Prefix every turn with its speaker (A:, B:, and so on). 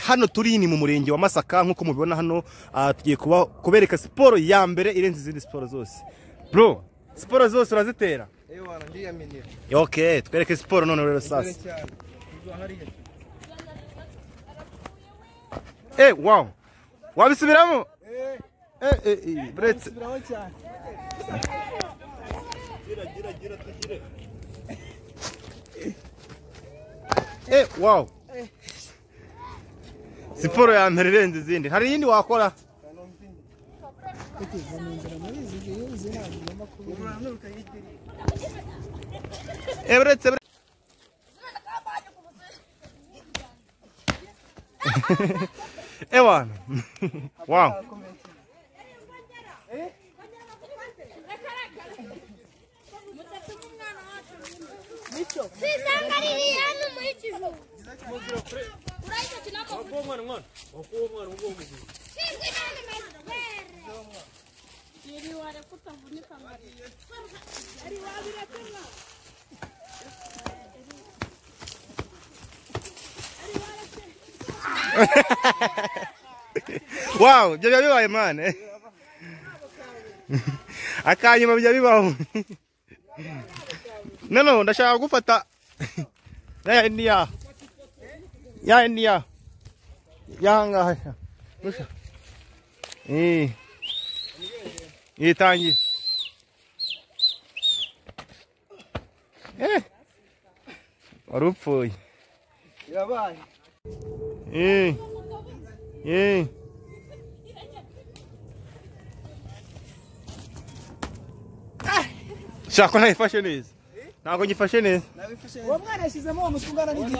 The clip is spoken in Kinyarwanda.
A: hano turi ni mu murenge wa Masaka nkuko mubibona hano tugiye kubereka siporo ya mbere irenze izindi siporo zose. Bro, siporo zose urazitera?
B: Wana ndiyamenye.
A: Okay, twereke siporo none rero sasa. Wow. Wabisubiramo? Bretse. Wow. Siporo ya mbere irenze izindi. Hari yindi wakora? Bretse. Wana. Wow. Wow, ibyo bibaye man. Akanyuma bijya bibaho. No, ndashaka gufata. Ya India. Yanga. Musha. Yitangi. Warupfuye.
B: Yabaye.
A: Shaka nayifashe neza. Ntabwo ngifashe neza.
B: Uwo mwana yashizemo umutungana n'igi